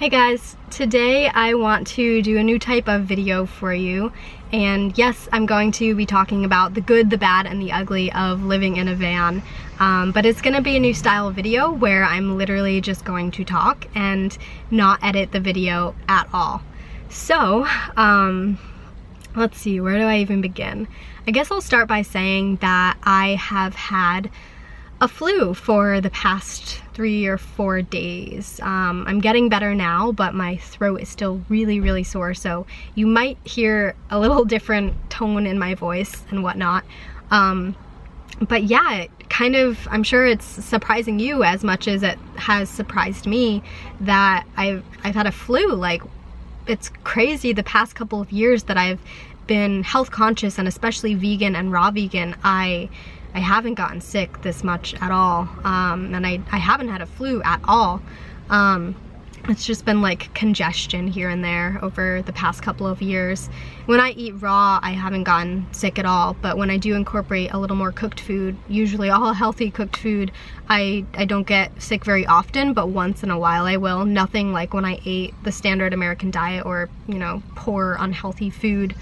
Hey guys, today I want to do a new type of video for you, and yes, I'm going to be talking about the good, the bad, and the ugly of living in a van, but it's gonna be a new style video where I'm literally just going to talk and not edit the video at all. So, let's see, where do I even begin? I guess I'll start by saying that I have had a flu for the past 3 or 4 days. I'm getting better now, but my throat is still really sore, so you might hear a little different tone in my voice and whatnot. But yeah, it kind of, I'm sure it's surprising you as much as it has surprised me that I've had a flu. Like, it's crazy the past couple of years that I've been health conscious, and especially vegan and raw vegan, I haven't gotten sick this much at all, and I haven't had a flu at all. It's just been like congestion here and there over the past couple of years. When I eat raw, I haven't gotten sick at all, but when I do incorporate a little more cooked food, usually all healthy cooked food, I don't get sick very often, but once in a while I will. Nothing like when I ate the standard American diet or, you know, poor unhealthy food.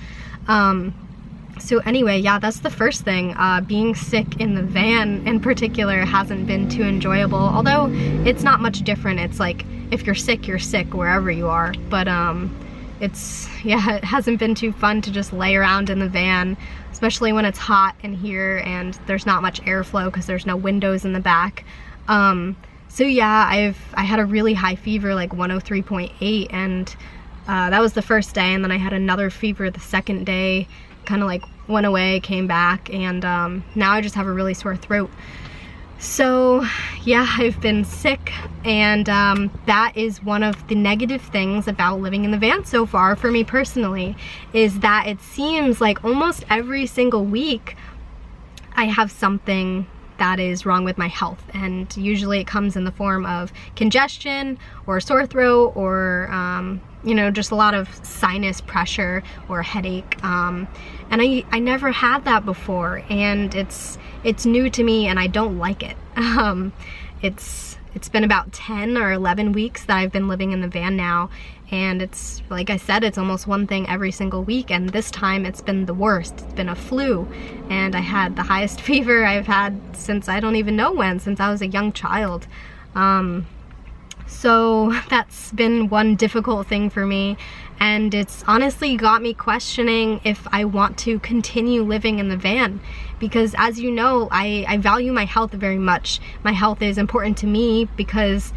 So anyway, yeah, that's the first thing. Being sick in the van in particular hasn't been too enjoyable, although it's not much different. It's like, if you're sick wherever you are. But it hasn't been too fun to just lay around in the van, especially when it's hot in here and there's not much airflow because there's no windows in the back. So yeah, I had a really high fever, like 103.8, and that was the first day, and then I had another fever the second day. Kind of like went away, came back, and now I just have a really sore throat. So yeah, I've been sick, and that is one of the negative things about living in the van so far for me personally, is that it seems like almost every single week I have something that is wrong with my health, and usually it comes in the form of congestion or sore throat or you know, just a lot of sinus pressure or headache, and I never had that before, and it's new to me and I don't like it. It's been about 10 or 11 weeks that I've been living in the van now, and it's, like I said, it's almost one thing every single week, and this time it's been the worst. It's been a flu, and I had the highest fever I've had since I don't even know when, since I was a young child. So that's been one difficult thing for me, and it's honestly got me questioning if I want to continue living in the van, because as you know, I value my health very much. My health is important to me because,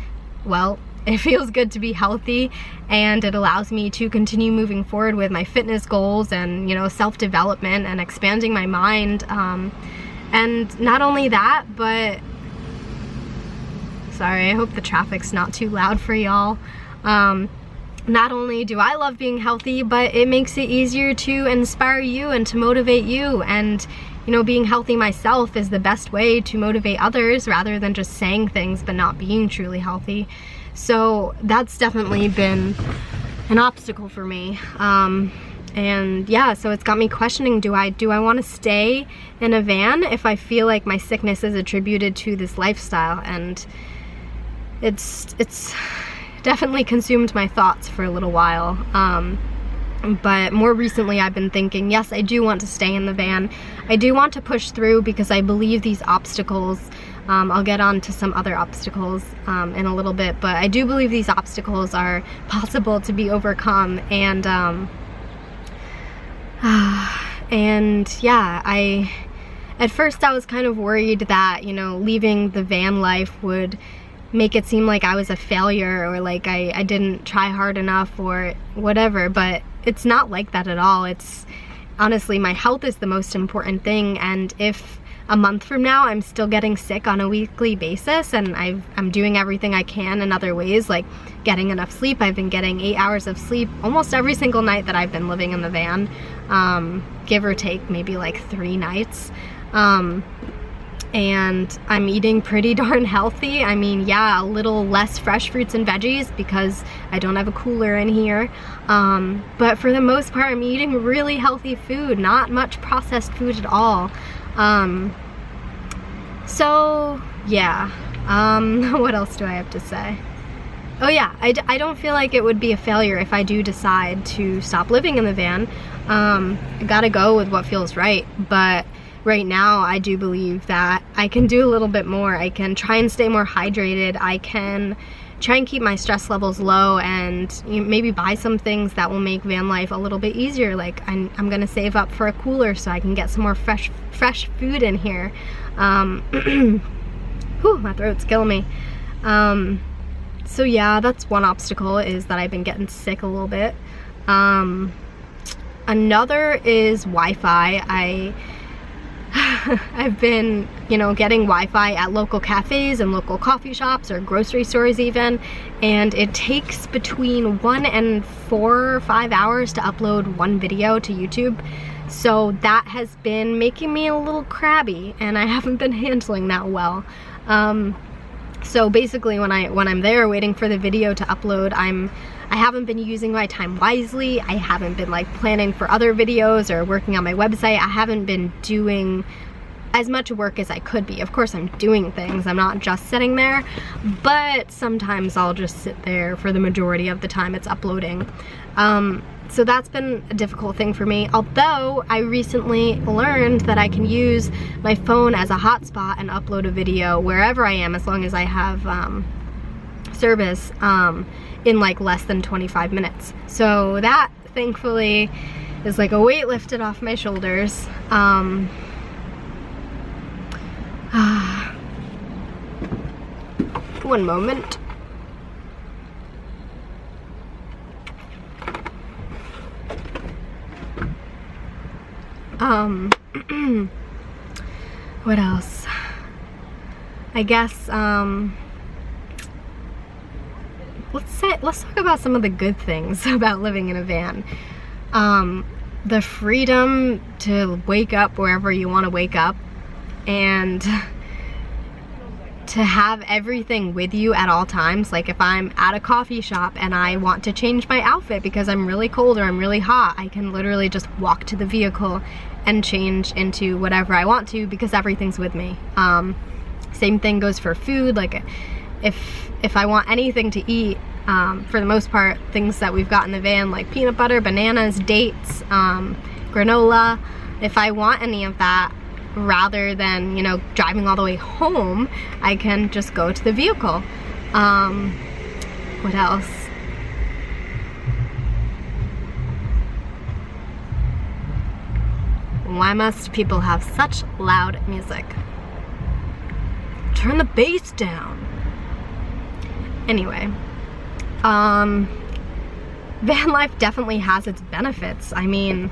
well, it feels good to be healthy, and it allows me to continue moving forward with my fitness goals and, you know, self-development and expanding my mind. And not only that, but sorry, I hope the traffic's not too loud for y'all. Not only do I love being healthy, but it makes it easier to inspire you and to motivate you. And, you know, being healthy myself is the best way to motivate others rather than just saying things but not being truly healthy. So that's definitely been an obstacle for me. And yeah, so it's got me questioning, do I want to stay in a van if I feel like my sickness is attributed to this lifestyle? And it's definitely consumed my thoughts for a little while. But more recently I've been thinking, yes, I do want to stay in the van. I do want to push through because I believe these obstacles, I'll get on to some other obstacles in a little bit, but I do believe these obstacles are possible to be overcome. And yeah, at first I was kind of worried that, you know, leaving the van life would make it seem like I was a failure, or like I didn't try hard enough or whatever, but it's not like that at all. It's honestly, my health is the most important thing, and if a month from now I'm still getting sick on a weekly basis and I'm doing everything I can in other ways, like getting enough sleep. I've been getting 8 hours of sleep almost every single night that I've been living in the van, give or take maybe like 3 nights. And I'm eating pretty darn healthy. I mean, yeah, a little less fresh fruits and veggies because I don't have a cooler in here. But for the most part, I'm eating really healthy food, not much processed food at all. So yeah, what else do I have to say? oh yeah, I don't feel like it would be a failure if I do decide to stop living in the van. I gotta go with what feels right, but right now I do believe that I can do a little bit more. I can try and stay more hydrated. I can try and keep my stress levels low, and maybe buy some things that will make van life a little bit easier. Like I'm gonna save up for a cooler so I can get some more fresh food in here. Whew, my throat's killing me. So yeah, that's one obstacle, is that I've been getting sick a little bit. Another is Wi-Fi. I've been, getting Wi-Fi at local cafes and local coffee shops or grocery stores even, and it takes between 1 and 4 or 5 hours to upload one video to YouTube. So that has been making me a little crabby, and I haven't been handling that well. So basically when I'm there waiting for the video to upload, I haven't been using my time wisely. I haven't been like planning for other videos or working on my website. I haven't been doing as much work as I could be. Of course I'm doing things, I'm not just sitting there, but sometimes I'll just sit there for the majority of the time it's uploading. So that's been a difficult thing for me, although I recently learned that I can use my phone as a hotspot and upload a video wherever I am, as long as I have service, in like less than 25 minutes. So that thankfully is like a weight lifted off my shoulders. One moment. What else? I guess, let's talk about some of the good things about living in a van. The freedom to wake up wherever you want to wake up, and to have everything with you at all times. Like if I'm at a coffee shop and I want to change my outfit because I'm really cold or I'm really hot, I can literally just walk to the vehicle and change into whatever I want to, because everything's with me. Same thing goes for food. Like if I want anything to eat, for the most part, things that we've got in the van, like peanut butter, bananas, dates, granola, if I want any of that, rather than, driving all the way home, I can just go to the vehicle. What else? Why must people have such loud music? Turn the bass down. Anyway, van life definitely has its benefits. I mean,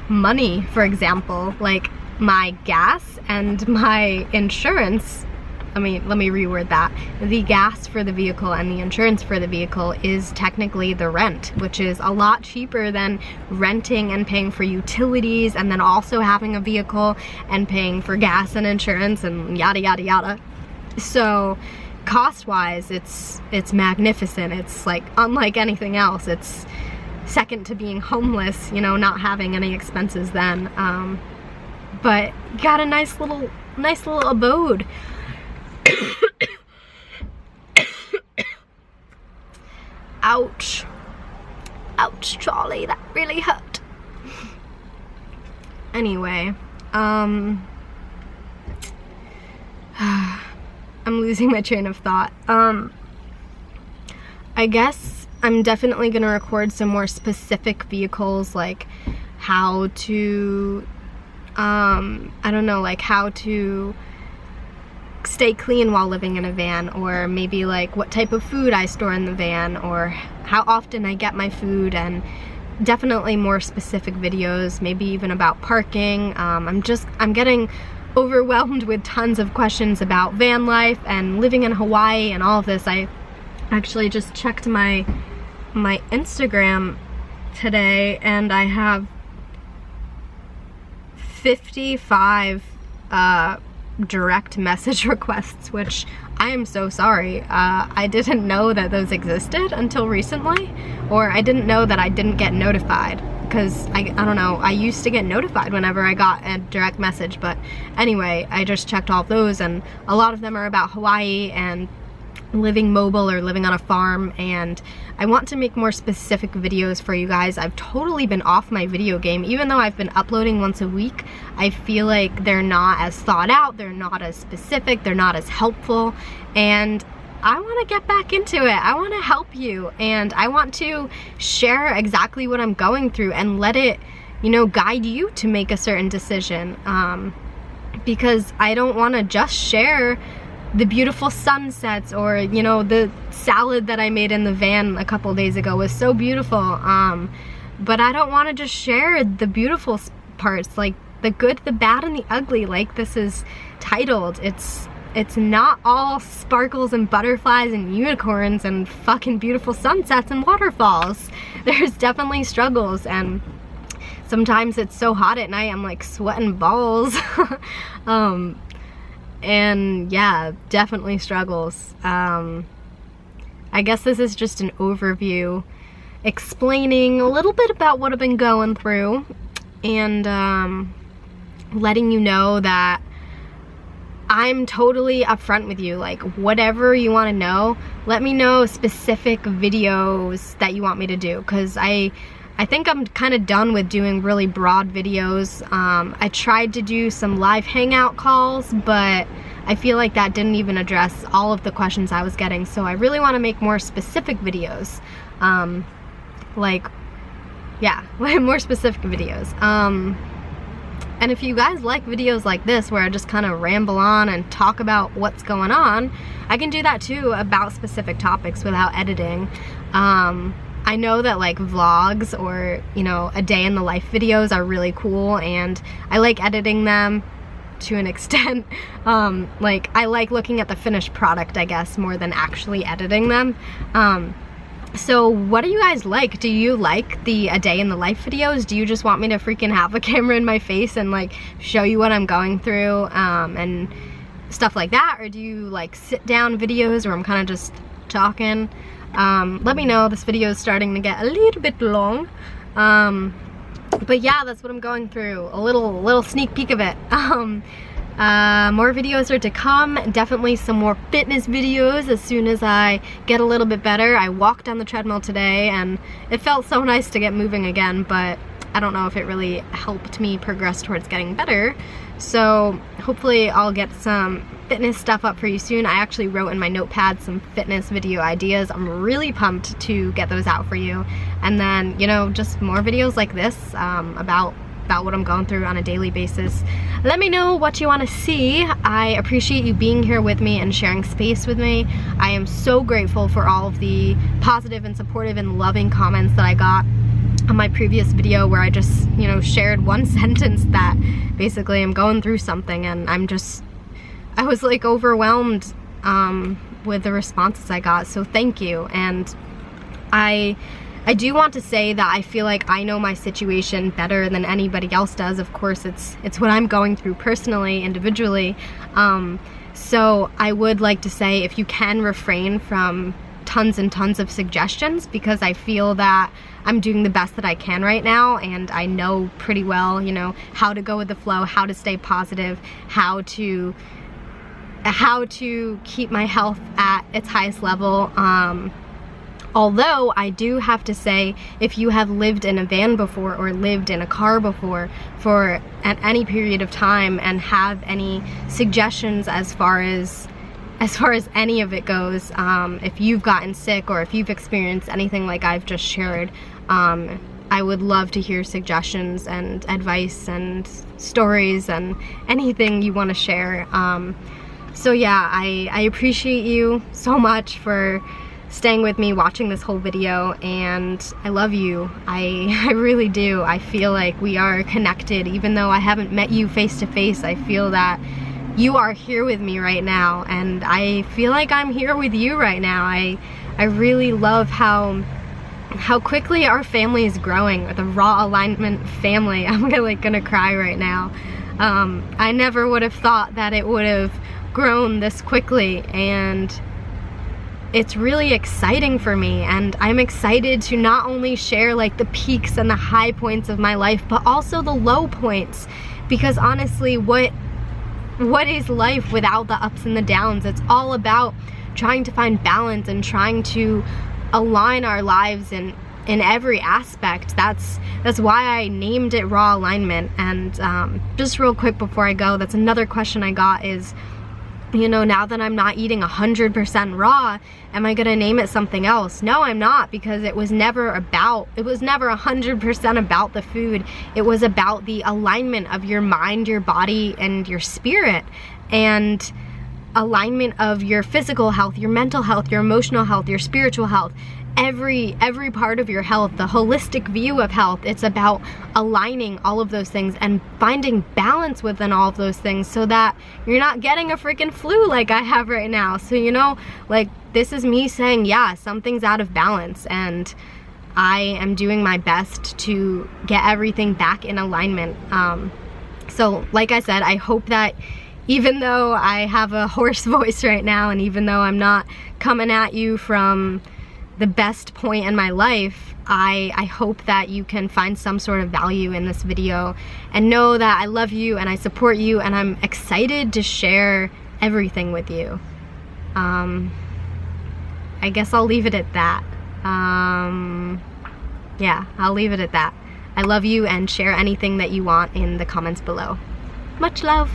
money, for example, like my gas and my insurance, let me reword that. The gas for the vehicle and the insurance for the vehicle is technically the rent, which is a lot cheaper than renting and paying for utilities and then also having a vehicle and paying for gas and insurance and yada yada yada. So cost-wise, it's magnificent. It's like unlike anything else. It's second to being homeless, not having any expenses then. But got a nice little abode. Ouch. Ouch, Charlie, that really hurt. Anyway, I'm losing my train of thought. I guess I'm definitely gonna record some more specific vehicles, like how to, I don't know, like how to stay clean while living in a van, or maybe like what type of food I store in the van, or how often I get my food, and definitely more specific videos, maybe even about parking. I'm getting overwhelmed with tons of questions about van life and living in Hawaii and all of this. I actually just checked my Instagram today, and I have 55 direct message requests, which I am so sorry. I didn't know that those existed until recently, or I didn't know that I didn't get notified, because I don't know, I used to get notified whenever I got a direct message. But anyway, I just checked all of those, and a lot of them are about Hawaii, and living mobile or living on a farm, and I want to make more specific videos for you guys. I've totally been off my video game. Even though I've been uploading once a week, I feel like they're not as thought out, they're not as specific, they're not as helpful, and I want to get back into it. I want to help you, and I want to share exactly what I'm going through and let it, you know, guide you to make a certain decision, because I don't want to just share the beautiful sunsets, or, you know, the salad that I made in the van a couple days ago was so beautiful, but I don't want to just share the beautiful parts, like the good, the bad, and the ugly, like this is titled. It's not all sparkles and butterflies and unicorns and fucking beautiful sunsets and waterfalls. There's definitely struggles, and sometimes it's so hot at night I'm like sweating balls. And yeah, definitely struggles. I guess this is just an overview explaining a little bit about what I've been going through, and letting you know that I'm totally upfront with you. Like, whatever you want to know, let me know specific videos that you want me to do, because I think I'm kind of done with doing really broad videos. I tried to do some live hangout calls, but I feel like that didn't even address all of the questions I was getting, so I really want to make more specific videos. Like, yeah, more specific videos. And if you guys like videos like this where I just kind of ramble on and talk about what's going on, I can do that too, about specific topics without editing. I know that like vlogs or, you know, a day in the life videos are really cool, and I like editing them to an extent. Like, I like looking at the finished product, I guess, more than actually editing them. So what do you guys like? Do you like the a day in the life videos? Do you just want me to freaking have a camera in my face and like show you what I'm going through, and stuff like that? Or do you like sit down videos where I'm kind of just talking? Let me know. This video is starting to get a little bit long, but yeah, that's what I'm going through. A little sneak peek of it. More videos are to come. Definitely some more fitness videos as soon as I get a little bit better. I walked on the treadmill today and it felt so nice to get moving again, but I don't know if it really helped me progress towards getting better. So hopefully I'll get some fitness stuff up for you soon. I actually wrote in my notepad some fitness video ideas. I'm really pumped to get those out for you. And then, you know, just more videos like this, about what I'm going through on a daily basis. Let me know what you want to see. I appreciate you being here with me and sharing space with me. I am so grateful for all of the positive and supportive and loving comments that I got on my previous video, where I just, you know, shared one sentence that basically I'm going through something, and I was like overwhelmed with the responses I got, so thank you. And I do want to say that I feel like I know my situation better than anybody else does. Of course, it's what I'm going through personally, individually. So I would like to say, if you can refrain from tons and tons of suggestions, because I feel that I'm doing the best that I can right now, and I know pretty well, you know, how to go with the flow, how to stay positive, how to keep my health at its highest level. Although I do have to say, if you have lived in a van before or lived in a car before for at any period of time and have any suggestions as far as any of it goes, if you've gotten sick or if you've experienced anything like I've just shared, I would love to hear suggestions and advice and stories and anything you want to share. So yeah, I appreciate you so much for staying with me, watching this whole video, and I love you. I really do. I feel like we are connected. Even though I haven't met you face to face, I feel that you are here with me right now, and I feel like I'm here with you right now. I really love how quickly our family is growing, the Raw Alignment family. I'm gonna cry right now. I never would have thought that it would have grown this quickly, and it's really exciting for me, and I'm excited to not only share like the peaks and the high points of my life, but also the low points, because honestly, what is life without the ups and the downs? It's all about trying to find balance and trying to align our lives in every aspect. That's why I named it Raw Alignment. And just real quick before I go, that's another question I got is, you know, now that I'm not eating 100% raw, am I gonna name it something else? No, I'm not, because it was never 100% about the food. It was about the alignment of your mind, your body, and your spirit, and alignment of your physical health, your mental health, your emotional health, your spiritual health, every part of your health, the holistic view of health. It's about aligning all of those things and finding balance within all of those things so that you're not getting a freaking flu like I have right now. So, you know, like, this is me saying, yeah, something's out of balance, and I am doing my best to get everything back in alignment. So like I said, I hope that even though I have a hoarse voice right now, and even though I'm not coming at you from the best point in my life, I hope that you can find some sort of value in this video and know that I love you and I support you, and I'm excited to share everything with you. I guess I'll leave it at that. Yeah, I'll leave it at that. I love you, and share anything that you want in the comments below. Much love.